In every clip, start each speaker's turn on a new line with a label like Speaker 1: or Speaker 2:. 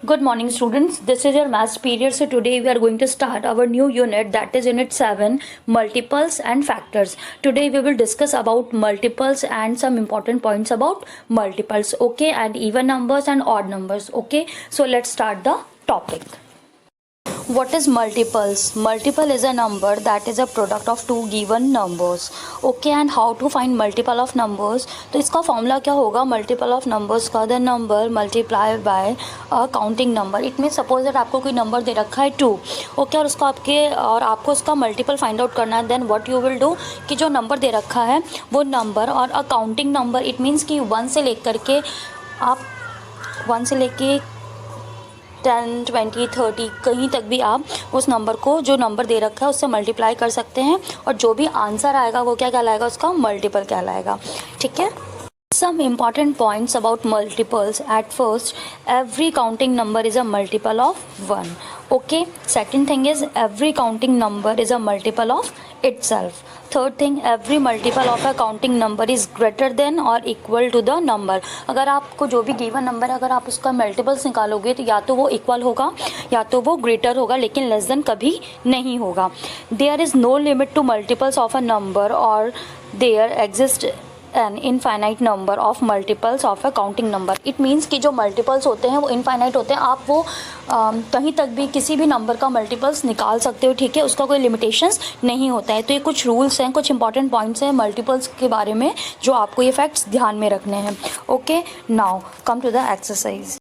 Speaker 1: Good morning, students. This is your maths period. So today we are going to start our new unit, that is unit 7, multiples and factors. Today we will discuss about multiples and some important points about multiples, okay, and even numbers and odd numbers, okay. So let's start the topic. What is multiples? Multiple is a number that is a product of two given numbers. Okay, and how to find multiple of numbers? तो इसका formula क्या होगा? Multiple of numbers का the number multiply by a counting number. It mean suppose that आपको कोई number दे रखा है 2, ओके, और आपको उसका मल्टीपल फाइंड आउट करना है. Then what you will do कि जो नंबर दे रखा है वो नंबर और a counting number, it means कि 1 से लेकर के आप 1 से लेके 10, 20, 30 कहीं तक भी आप उस नंबर को, जो नंबर दे रखा है, उससे मल्टीप्लाई कर सकते हैं और जो भी आंसर आएगा वो क्या कहलाएगा? उसका मल्टीपल कहलाएगा. ठीक है. Some important points about multiples. At first, every counting number is a multiple of 1. Okay. Second thing is every counting number is a multiple of itself. Third thing, every multiple of a counting number is greater than or equal to the number. अगर आपको जो भी given number है, अगर आप उसका multiples निकालोगे तो या तो वो इक्वल होगा या तो वो ग्रेटर होगा, लेकिन लेस देन कभी नहीं होगा. There is no limit to multiples of a number or there exists an infinite number of multiples of a counting number. It means कि जो मल्टीपल्स होते हैं वो इनफाइनाइट होते हैं. आप वो कहीं तक भी किसी भी नंबर का मल्टीपल्स निकाल सकते हो. ठीक है, उसका कोई लिमिटेशंस नहीं होता है. तो ये कुछ रूल्स हैं, कुछ इंपॉर्टेंट पॉइंट्स हैं मल्टीपल्स के बारे में जो आपको ये फैक्ट्स ध्यान में रखने हैं. Okay, now come to the exercise.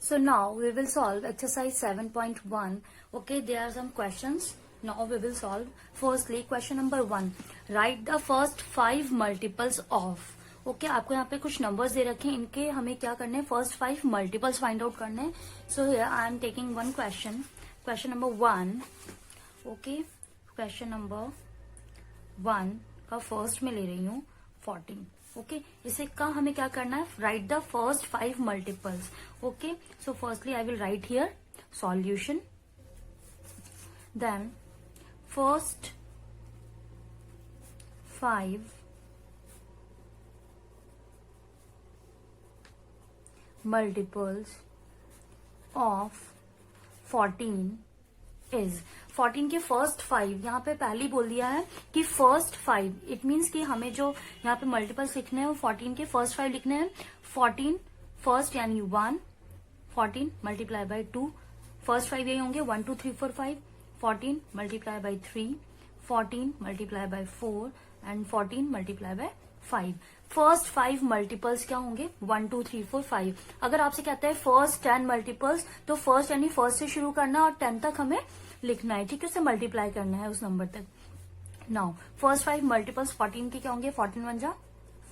Speaker 1: So now we will solve exercise 7.1. Okay, there are some questions. Now we will solve. Firstly, question number 1. Write the first 5 multiples of. Okay, आपको यहाँ पे कुछ numbers दे रखे हैं, इनके हमें क्या करने हैं? First 5 multiples find out करने हैं. So here I am taking one question. Question number 1. Okay, question number 1 का first में ले रही हूँ 14. ओके, इसे का हमें क्या करना है? Write the first 5 multiples. Okay, so firstly I will write here solution. Then first 5 multiples of 14 is 14 के फर्स्ट 5. यहाँ पे पहले ही बोल दिया है कि फर्स्ट 5. इट मीन्स कि हमें जो यहाँ पे मल्टीपल्स लिखने हैं वो 14 के फर्स्ट 5 लिखने हैं. 14 फर्स्ट यानी 1, 14 मल्टीप्लाई बाय 2. फर्स्ट 5 यही होंगे 1 2 3 4 5. 14 multiply by 3, 14 multiply by 4 and 14 multiply by 5. First 5 multiples क्या होंगे? 1 2 3 4 5. अगर आपसे कहता है फर्स्ट 10 मल्टीपल्स, तो फर्स्ट यानी फर्स्ट से शुरू करना और 10 तक हमें लिखना है. ठीक है, उससे मल्टीप्लाई करना है उस नंबर तक. नाउ फर्स्ट 5 मल्टीपल्स 14 के क्या होंगे? 14 1 जा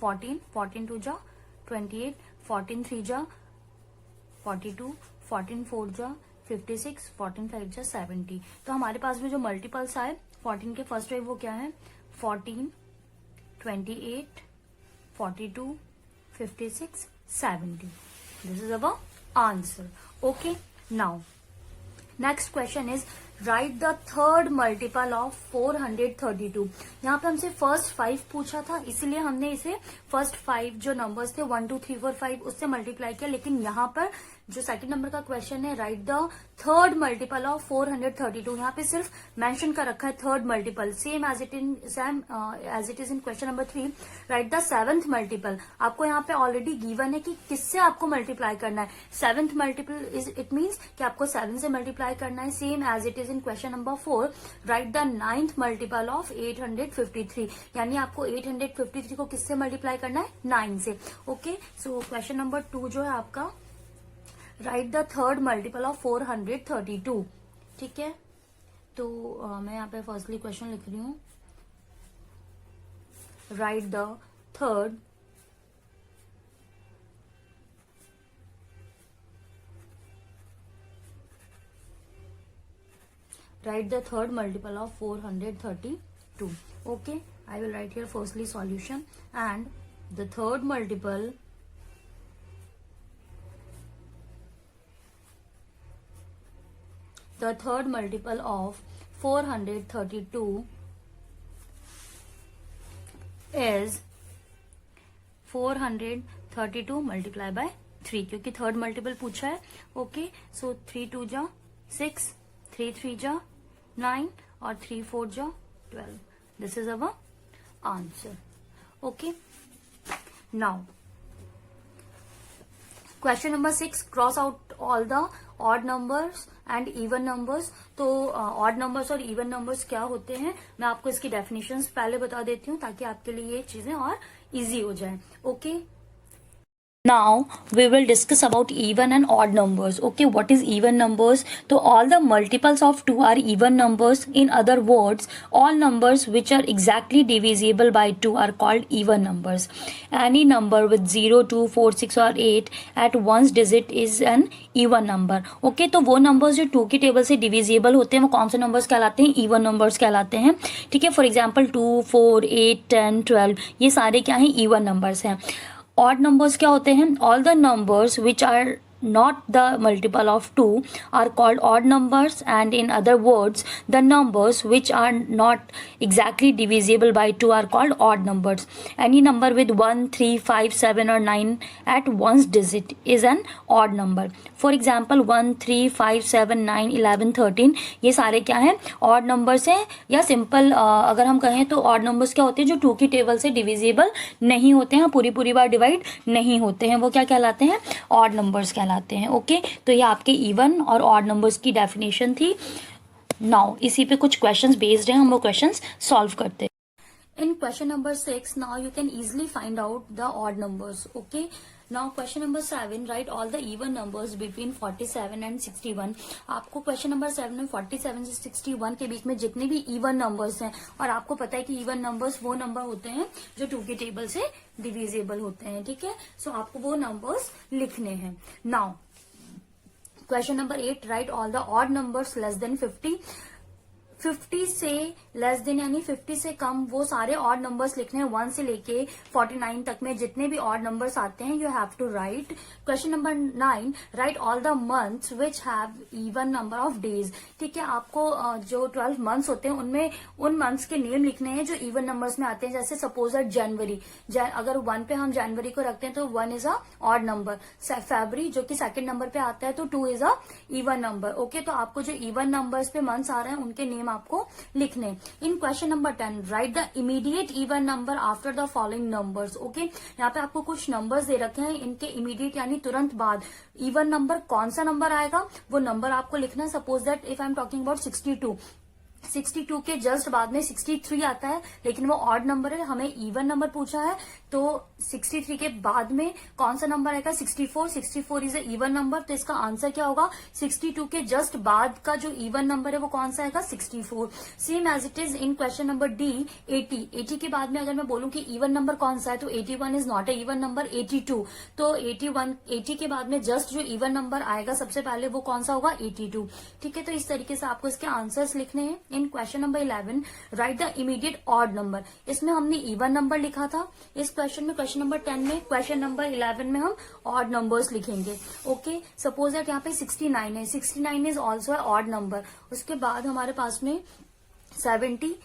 Speaker 1: 14, 14 2 जा 28, 14 3 जा 42, 14 4 जा 56, 14 5 जा 70. तो हमारे पास में जो मल्टीपल्स आए 14 के फर्स्ट 5 वो क्या है? 14, 28, 42, 56, 70. This is our answer. Okay. Now, next question is write the third multiple of 432. यहाँ पे हमसे फर्स्ट 5 पूछा था, इसलिए हमने इसे फर्स्ट 5 जो नंबर्स थे 1 2 3 4 5 उससे मल्टीप्लाई किया. लेकिन यहाँ पर जो सेकंड नंबर का क्वेश्चन है write the third multiple of 432. यहाँ पे सिर्फ मेंशन कर रखा है third multiple, same as it is in question number 3. Write the seventh multiple. आपको यहाँ पे ऑलरेडी गिवन है कि किससे आपको मल्टीप्लाई करना है. Seventh multiple is it means कि आपको 7 से मल्टीप्लाई करना है, same as it is in question number 4. Write the 9th multiple of 853. यानी आपको 853 को किससे मल्टीप्लाई करना है? 9 से. ओके, सो क्वेश्चन नंबर 2 जो है आपका right the third multiple of 432. ठीक है, तो मैं यहाँ पे फर्स्टली क्वेश्चन लिख रही हूं. Right the third multiple of 432. Okay, I will write here firstly solution, and the third multiple of 432 is 432 multiplied by 3, क्योंकि थर्ड मल्टीपल पूछा है. ओके, सो 3 2 जा 6, 3 3 जा 9 और 3 4 जा 12. This is our answer. Okay, now question number 6, cross out all the odd numbers and even numbers. तो odd numbers और even numbers क्या होते हैं, मैं आपको इसकी डेफिनेशंस पहले बता देती हूँ ताकि आपके लिए ये चीजें और इजी हो जाए. Okay, now we will discuss about even and odd numbers. Okay, what is even numbers? So all the multiples of 2 are even numbers. In other words, all numbers which are exactly divisible by 2 are called even numbers. Any number with 0 2 4 6 or 8 at one's digit is an even number. Okay, तो वो numbers जो 2 की table से divisible होते हैं वो कौन से numbers कहलाते हैं? even numbers कहलाते हैं. ठीक है, for example 2 4 8 10 12 ये सारे क्या हैं? even numbers हैं. ऑड नंबर्स क्या होते हैं? All the numbers which are not the multiple of 2 are called odd numbers, and in other words the numbers which are not exactly divisible by 2 are called odd numbers. Any number with 1 3 5 7 or 9 at one's digit is an odd number. For example 1 3 5 7 9 11 13 ये सारे क्या हैं? odd numbers हैं. या simple अगर हम कहें तो odd numbers क्या होते हैं? जो 2 की टेबल से divisible नहीं होते हैं, पूरी बार डिवाइड नहीं होते हैं, वो क्या कहलाते हैं? odd numbers कहलाते हैं. ओके, तो ये आपके इवन और ऑड नंबर्स की डेफिनेशन थी. नाउ इसी पे कुछ क्वेश्चंस बेस्ड हैं, हम वो क्वेश्चंस सॉल्व करते हैं. In question number 6 now you can easily find out the odd numbers. Okay, now question number 7, write all the even numbers between 47 and 61. आपको क्वेश्चन नंबर 7 में 47 से 61 के बीच में जितने भी इवन नंबर्स हैं, और आपको पता है कि इवन नंबर्स वो नंबर होते हैं जो 2 की टेबल से डिविजिबल होते हैं. ठीक है, सो आपको वो नंबर्स लिखने हैं. Now question number 8, right all the odd numbers less than 50. 50 से लेस देन यानी 50 से कम वो सारे ऑड नंबर्स लिखने हैं 1 से लेके 49 तक में जितने भी ऑड नंबर्स आते हैं you have to write. Question number 9, write all the months which have even number of days. ठीक है, आपको जो 12 मंथ्स होते हैं उनमें उन मंथ्स के नेम लिखने हैं जो इवन नंबर्स में आते हैं. जैसे सपोज दैट जनवरी, अगर 1 पे हम जनवरी को रखते हैं तो 1 is a odd number. February जो कि सेकंड नंबर पे आता है तो 2 is a even number. Okay, तो आपको जो इवन नंबर्स पे मंथ्स आ रहे हैं उनके नेम आपको लिखने. In question number 10, write the immediate even number after the following numbers. Okay, यहाँ पे आपको कुछ नंबर्स दे रखे हैं, इनके इमीडिएट यानी तुरंत बाद इवन नंबर कौन सा नंबर आएगा वो नंबर आपको लिखना है. Suppose that if I am talking about 62 के जस्ट बाद में 63 आता है, लेकिन वो ऑड नंबर है, हमें इवन नंबर पूछा है, तो 63 के बाद में कौन सा नंबर आएगा? 64 इज ए इवन नंबर. तो इसका आंसर क्या होगा? 62 के जस्ट बाद का जो इवन नंबर है वो कौन सा आएगा? 64. Same as it is in question number D 80 के बाद में अगर मैं बोलूं कि इवन नंबर कौन सा है तो 81 is not a even number. 82, तो 80 के बाद में जस्ट जो इवन नंबर आएगा सबसे पहले वो कौन सा होगा? 82. ठीक है, तो इस तरीके से आपको इसके आंसर्स लिखने हैं. In question number 11, write the immediate odd number. इसमें हमने इवन नंबर लिखा था इस क्वेश्चन में. क्वेश्चन नंबर 10 में, क्वेश्चन नंबर 11 में हम ऑड नंबर्स लिखेंगे. ओके, सपोज दैट यहाँ पे 69 है, 69 is also a odd number. उसके बाद हमारे पास में 70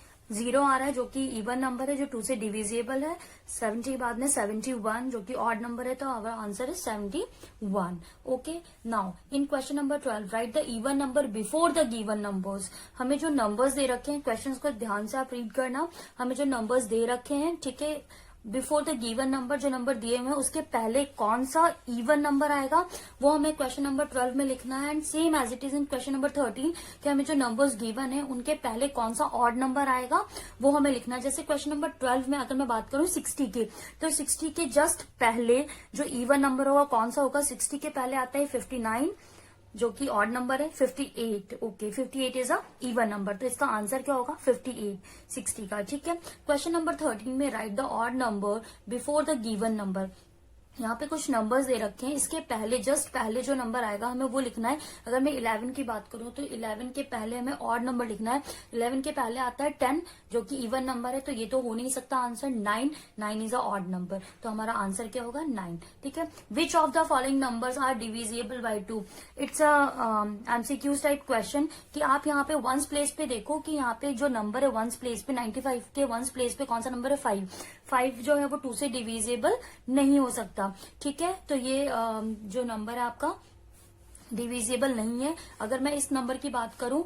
Speaker 1: आ रहा है जो कि इवन नंबर है जो 2 से डिविजिबल है. 70 के बाद में 71 जो कि ऑड नंबर है, तो our answer is 71. Okay, now in question number 12, write the even number before the given numbers. हमें जो नंबर्स दे रखे हैं, क्वेश्चंस को ध्यान से आप रीड करना. हमें जो नंबर्स दे रखे हैं, ठीक है, बिफोर द गिवन नंबर जो नंबर दिए हुए हैं उसके पहले कौन सा इवन नंबर आएगा वो हमें क्वेश्चन नंबर 12 में लिखना है. And same as it is in question number 13 कि हमें जो नंबर्स गिवन है उनके पहले कौन सा ऑड नंबर आएगा वो हमें लिखना है. जैसे क्वेश्चन नंबर 12 में अगर मैं बात करूं 60 की, तो 60 के जस्ट पहले जो इवन नंबर होगा कौन सा होगा? 60 के पहले आता है 59 जो कि ऑड नंबर है. 58, okay, 58 is a even number, तो इसका आंसर क्या होगा? 58 60 का. ठीक है, क्वेश्चन नंबर 13 में, right the odd number before the given number. यहाँ पे कुछ नंबर्स दे रखे हैं, इसके पहले जस्ट पहले जो नंबर आएगा हमें वो लिखना है. अगर मैं 11 की बात करूं तो 11 के पहले हमें ऑड नंबर लिखना है. 11 के पहले आता है 10 जो कि इवन नंबर है, तो ये तो हो नहीं सकता answer. 9 is a odd number, तो हमारा आंसर क्या होगा? 9. ठीक है, which of the following numbers are divisible by 2. It's a MCQs type question कि आप यहाँ पे वंस प्लेस पे देखो कि यहाँ पे जो नंबर है वंस प्लेस पे 95 के वंस प्लेस पे कौन सा नंबर है? 5 जो है वो 2 से डिविजिबल नहीं हो सकता. आता। ठीक है, तो ये जो नंबर है आपका डिविजिबल नहीं है। अगर मैं इस नंबर की बात करूं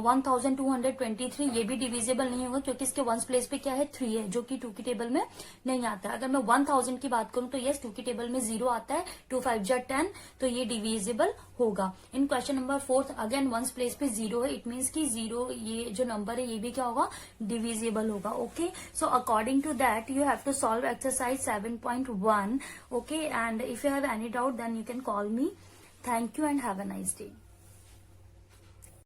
Speaker 1: 1223, ये भी डिविजिबल नहीं होगा क्योंकि इसके वंस प्लेस पे क्या है 3 है, जो कि 2 की टेबल में नहीं आता है। अगर मैं 1000 की बात करूं तो यस 2 की टेबल में 0 आता है, 2 5 जा 10, तो ये डिविजिबल होगा। In question number 4 again ones place पे 0 है, इट मीन्स की 0 ये जो नंबर है ये भी क्या होगा, डिविजिबल होगा। Okay, so according to that you have to solve exercise 7.1. Okay, and if you have any doubt then you can call me. Thank you and have a nice day.